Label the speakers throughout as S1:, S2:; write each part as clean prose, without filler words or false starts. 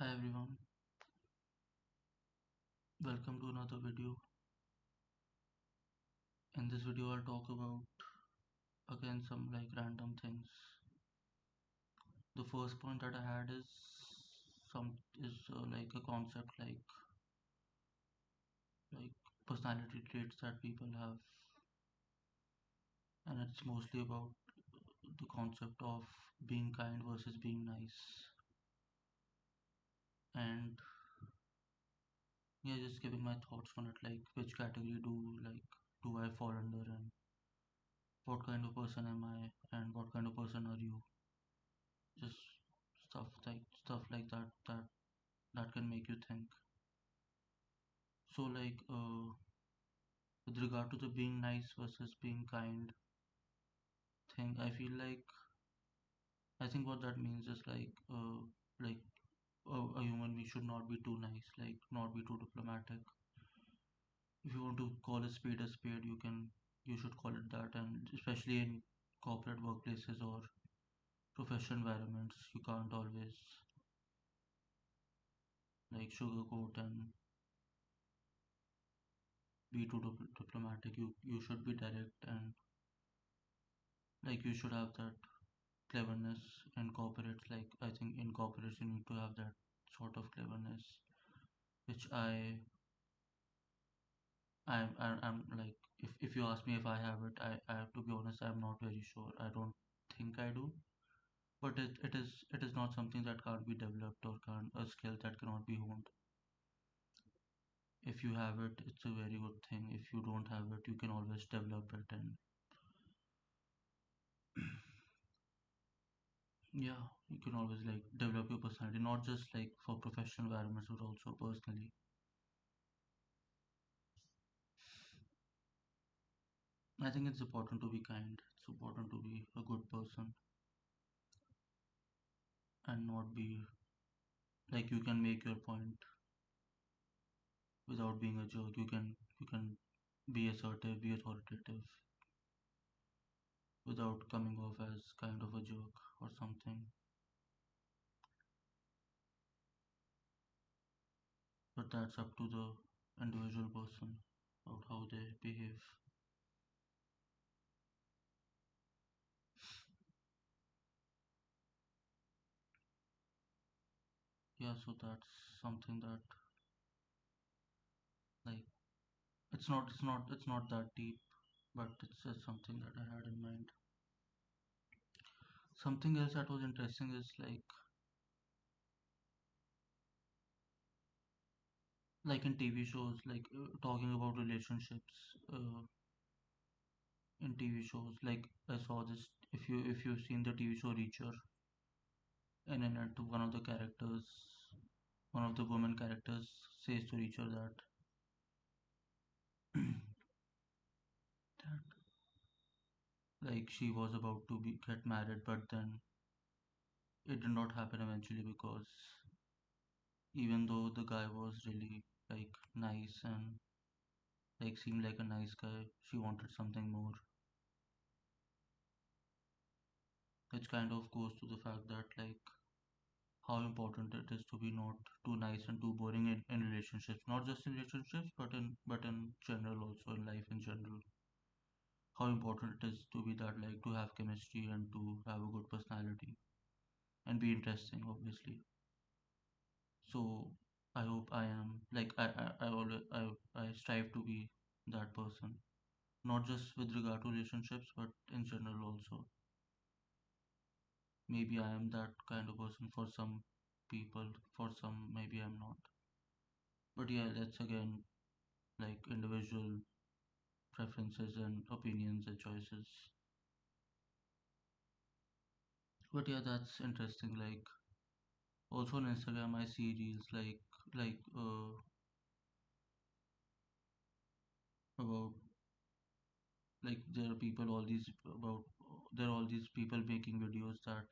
S1: Hi everyone, welcome to another video. In this video I'll talk about again some random things. The first point that I had is like a concept like personality traits that people have, and it's mostly about the concept of being kind versus being nice. And yeah, just giving my thoughts on it, like which category do I fall under, and what kind of person am I, and what kind of person are you? Just stuff like that can make you think. So with regard to the being nice versus being kind thing, I think what that means is like a human we should not be too nice, like not be too diplomatic. If you want to call a spade, you should call it that. And especially in corporate workplaces or professional environments, you can't always like sugarcoat and be too diplomatic. You should be direct, and like you should have that cleverness in corporates. Like I think in corporates you need to have that sort of cleverness, which I'm like, if you ask me if I have it, I have to be honest, I'm not very sure. I don't think I do, but it is not something that can't be developed or can't a skill that cannot be honed. If you have it, it's a very good thing. If you don't have it, you can always develop it. And yeah, you can always like develop your personality, not just like for professional environments but also personally. I think it's important to be kind. It's important to be a good person and not be like you can make your point without being a jerk. You can be assertive, be authoritative without coming off as kind of a jerk or something. But that's up to the individual person about how they behave. Yeah, so that's something that like it's not that deep, but it's just something that I had in mind. Something else that was interesting is like in TV shows, talking about relationships in TV shows. Like I saw this. If you've seen the TV show Reacher, and in it, one of the women characters says to Reacher that like she was about to be get married, but then it did not happen eventually because even though the guy was really like nice and like seemed like a nice guy, she wanted something more, which kind of goes to the fact that how important it is to be not too nice and too boring in relationships, not just in relationships but in general, also in life in general. How important it is to be that, like, to have chemistry and to have a good personality and be interesting, obviously. So I hope I am like I always I strive to be that person, not just with regard to relationships but in general also. Maybe I am that kind of person for some people, for some maybe I'm not. But yeah, that's again like individual preferences and opinions and choices. But yeah, that's interesting. Like also on Instagram, I see reels about like there are people all these about there are all these people making videos that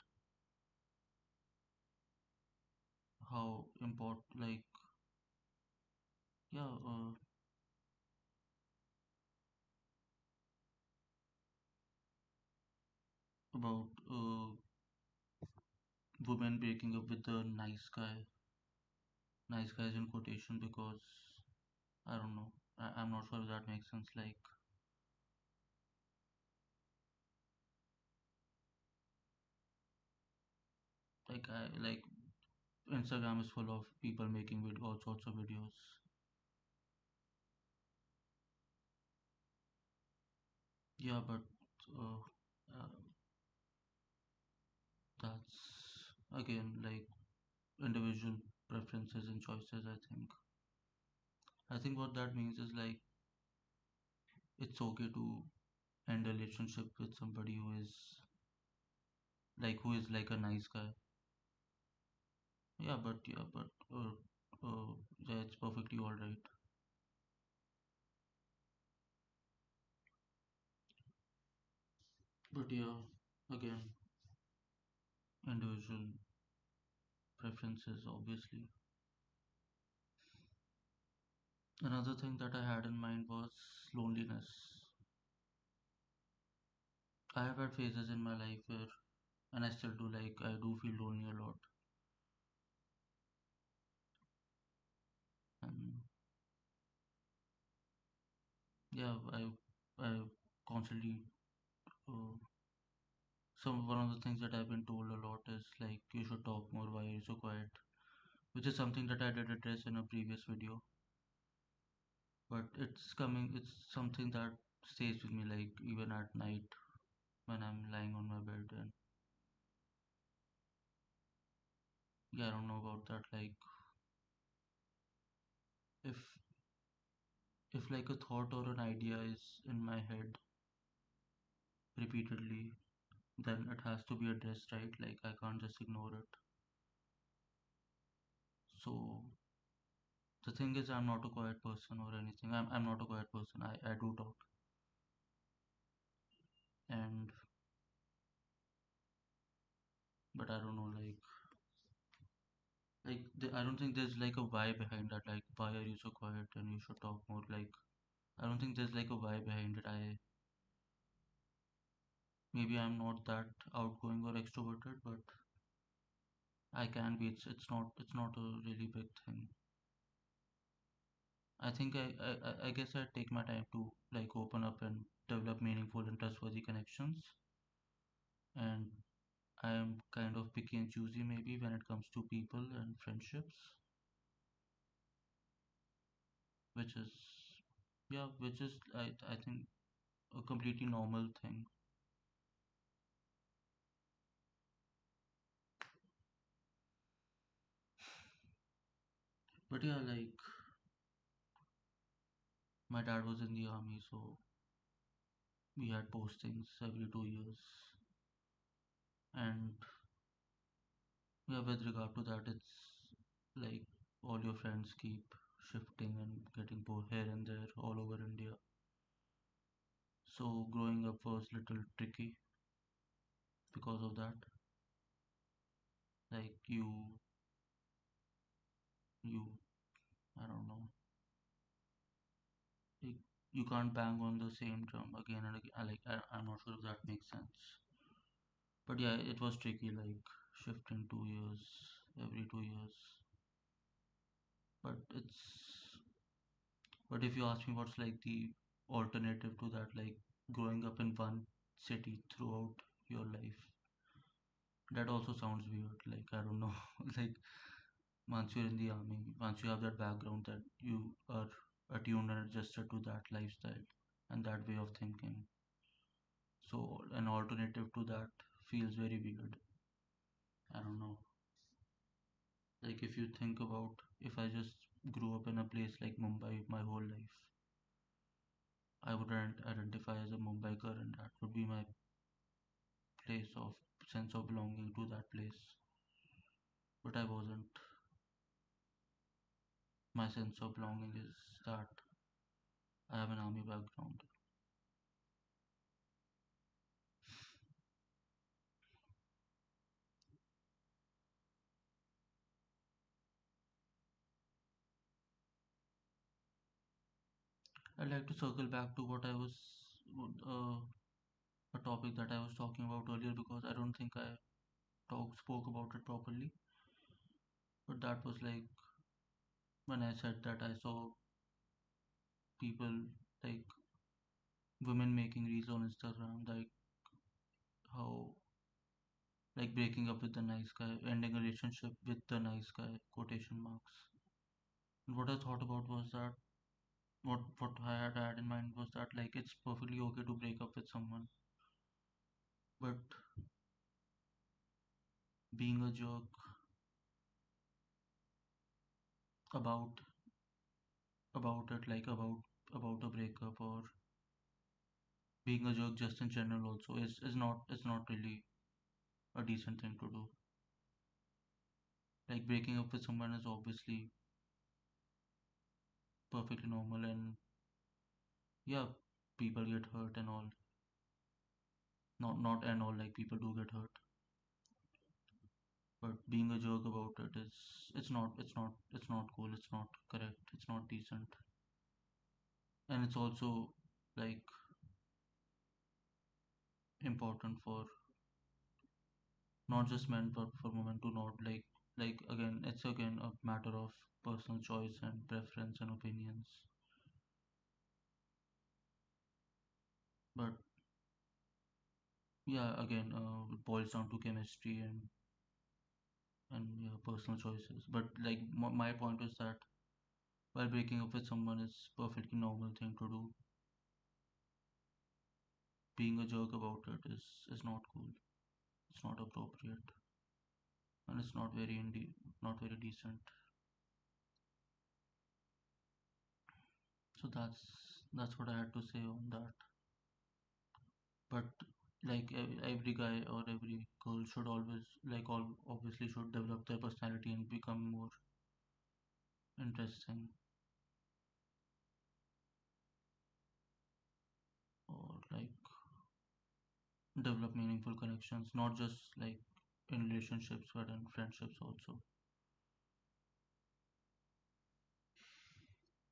S1: how important yeah about women breaking up with a nice guy Nice guys in quotation because I don't know. I'm not sure if that makes sense. Like Instagram is full of people making all sorts of videos. Yeah, but uh, uh, that's again like individual preferences and choices. I think what that means is like it's okay to end a relationship with somebody who is like a nice guy. Yeah, but uh, yeah, it's perfectly all right. But yeah, again, individual preferences, obviously. Another thing that I had in mind was loneliness. I have had phases in my life where, and I still do, like, I do feel lonely a lot. And yeah, I constantly, uh, one of the things that I've been told a lot is like, you should talk more, why are you so quiet? Which is something that I did address in a previous video. But it's something that stays with me, like, even at night when I'm lying on my bed. And yeah, I don't know about that. Like, if if like a thought or an idea is in my head repeatedly, then it has to be addressed, right? Like, I can't just ignore it. So the thing is, I'm not a quiet person or anything. I'm not a quiet person. I do talk. And but I don't know, I don't think there's like a why behind that. Like, why are you so quiet and you should talk more? Like, I don't think there's like a why behind it. I Maybe I'm not that outgoing or extroverted, but I can be. It's not a really big thing. I think I guess I take my time to like open up and develop meaningful and trustworthy connections. And I am kind of picky and choosy maybe when it comes to people and friendships, which is I think a completely normal thing. But yeah, like my dad was in the army, so we had postings every 2 years. And yeah, with regard to that, it's like all your friends keep shifting and getting bored here and there all over India. So growing up was little tricky because of that. Like you, I don't know, like you can't bang on the same drum again and again. I'm not sure if that makes sense. But yeah, it was tricky, like shifting 2 years, every 2 years. But but if you ask me what's like the alternative to that, like growing up in one city throughout your life, that also sounds weird. Like, I don't know, like once you're in the army, once you have that background that you are attuned and adjusted to that lifestyle and that way of thinking. So an alternative to that feels very weird. I don't know. Like, if you think about, if I just grew up in a place like Mumbai my whole life, I would identify as a Mumbaiker, and that would be my place of sense of belonging to that place. But I wasn't. My sense of belonging is that I have an army background. I'd like to circle back to what I was, uh, a topic that I was talking about earlier, because I don't think I spoke about it properly. But that was like when I said that I saw people like women making reels on Instagram, like how like breaking up with the nice guy, ending a relationship with the nice guy, quotation marks. And what I thought about was that what I had in mind was that like it's perfectly okay to break up with someone, but being a jerk about it, like about a breakup or being a jerk just in general also is not really a decent thing to do. Like breaking up with someone is obviously perfectly normal, and yeah, people get hurt and all. Not and all, like people do get hurt, but being a jerk about it is it's not cool, it's not correct, it's not decent. And it's also like important for not just men but for women to not like again it's again a matter of personal choice and preference and opinions. But yeah, again, it boils down to chemistry and yeah, personal choices. But like my point is that while breaking up with someone is perfectly normal thing to do, being a jerk about it is not cool. It's not appropriate, and it's not very decent. So that's what I had to say on that. But like every guy or every girl should always like all obviously should develop their personality and become more interesting, or like develop meaningful connections, not just like in relationships but in friendships also.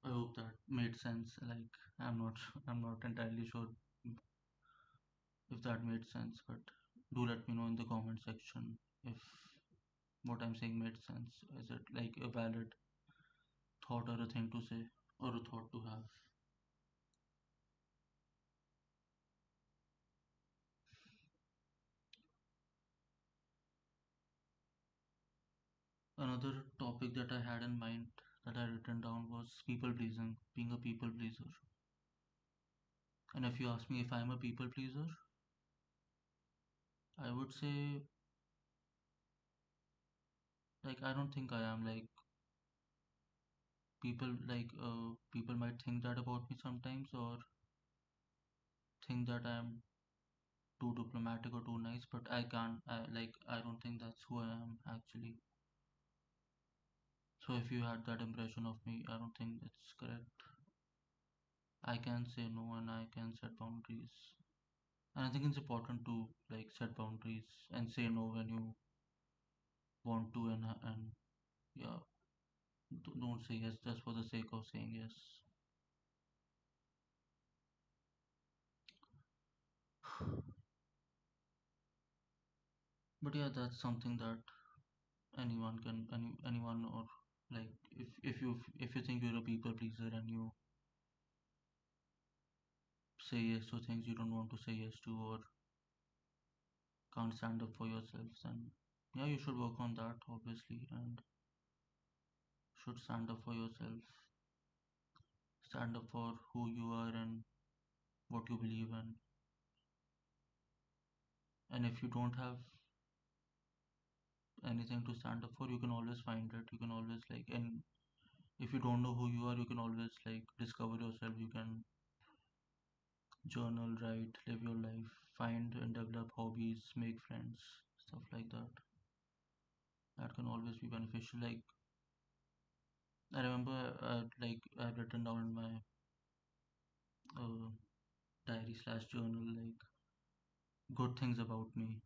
S1: I hope that made sense. Like I'm not entirely sure if that made sense, but do let me know in the comment section if what I'm saying made sense. Is it like a valid thought or a thing to say or a thought to have? Another topic that I had in mind that I written down was people pleasing, being a people pleaser. And if you ask me if I'm a people pleaser, I would say like I don't think I am. Like people might think that about me sometimes or think that I'm too diplomatic or too nice, but I don't think that's who I am actually. So if you had that impression of me, I don't think it's correct. I can say no and I can set boundaries. And I think it's important to like set boundaries and say no when you want to, and yeah, don't say yes just for the sake of saying yes. But yeah, that's something that anyone or like if you think you're a people pleaser and you say yes to things you don't want to say yes to or can't stand up for yourself, then yeah, you should work on that obviously and should stand up for yourself, stand up for who you are and what you believe in. And if you don't have anything to stand up for, you can always find it. You can always and if you don't know who you are, you can always discover yourself. You can journal, write, live your life, find and develop hobbies, make friends, stuff like that. That can always be beneficial. Like I remember, I've written down in my uh, diary slash journal good things about me,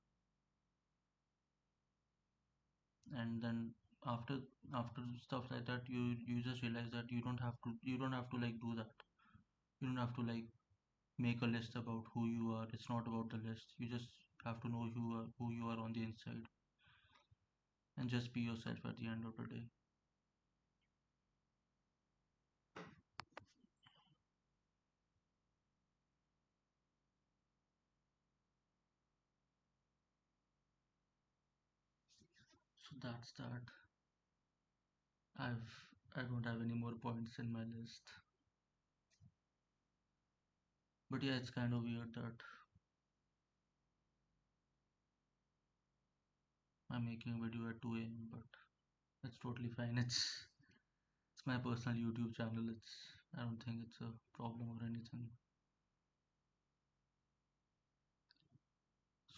S1: and then after after stuff like that, you just realize that you don't have to do that. You don't have to make a list about who you are. It's not about the list. You just have to know who you are on the inside, and just be yourself at the end of the day. So that's that. I've I don't have any more points in my list. But yeah, it's kind of weird that I'm making a video at 2 a.m. But it's totally fine. It's my personal YouTube channel. I don't think it's a problem or anything.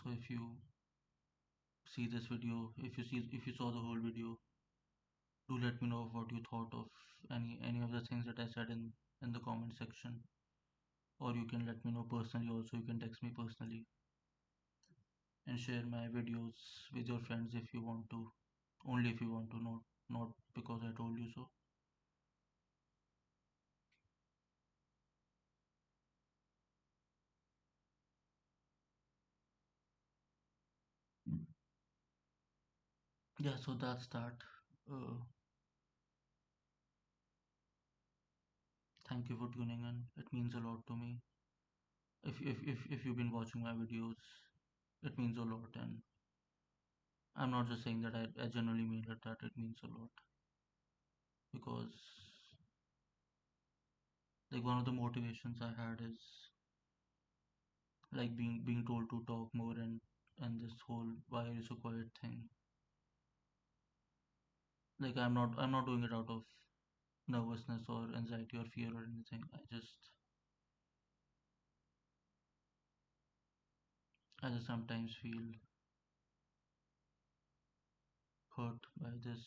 S1: So if you see this video, if you saw the whole video, do let me know what you thought of any of the things that I said in the comment section. Or you can let me know personally also. You can text me personally and share my videos with your friends if you want to. Only if you want to, not because I told you so. Yeah, so that's that. Uh, Thank you for tuning in. It means a lot to me. If you've been watching my videos, it means a lot, and I'm not just saying that I genuinely mean it, that it means a lot because like one of the motivations I had is like being told to talk more and this whole why are you so quiet thing. Like I'm not doing it out of nervousness or anxiety or fear or anything. I just sometimes feel hurt by this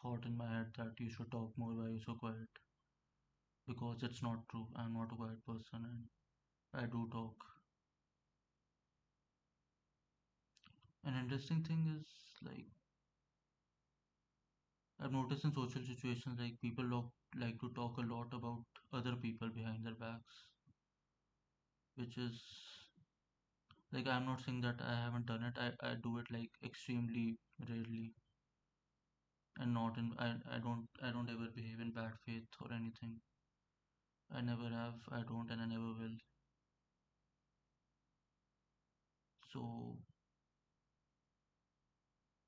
S1: thought in my head that you should talk more, why are you so quiet, because it's not true. I'm not a quiet person and I do talk. An interesting thing is like I've noticed in social situations like people like to talk a lot about other people behind their backs, which is like I'm not saying that I haven't done it. I do it like extremely rarely and not in I don't ever behave in bad faith or anything. I never have, I don't and I never will. So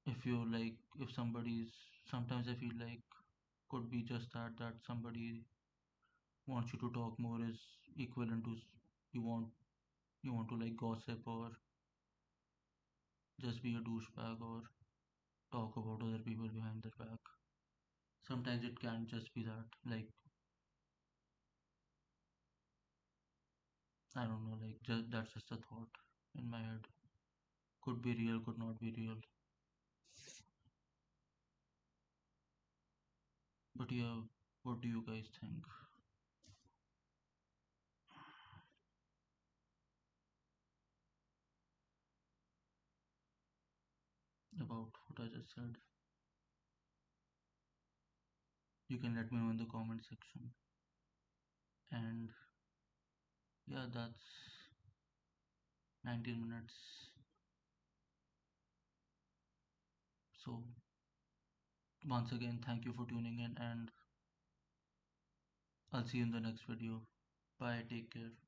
S1: if you like if somebody's sometimes I feel like could be just that somebody wants you to talk more is equivalent to you want you want to like gossip or just be a douchebag or talk about other people behind their back. Sometimes it can just be that. Like, I don't know, like, that's just a thought in my head. Could be real, could not be real. But yeah, what do you guys think about what I just said? You can let me know in the comment section. And yeah, that's 19 minutes. So, once again, thank you for tuning in, and I'll see you in the next video. Bye, take care.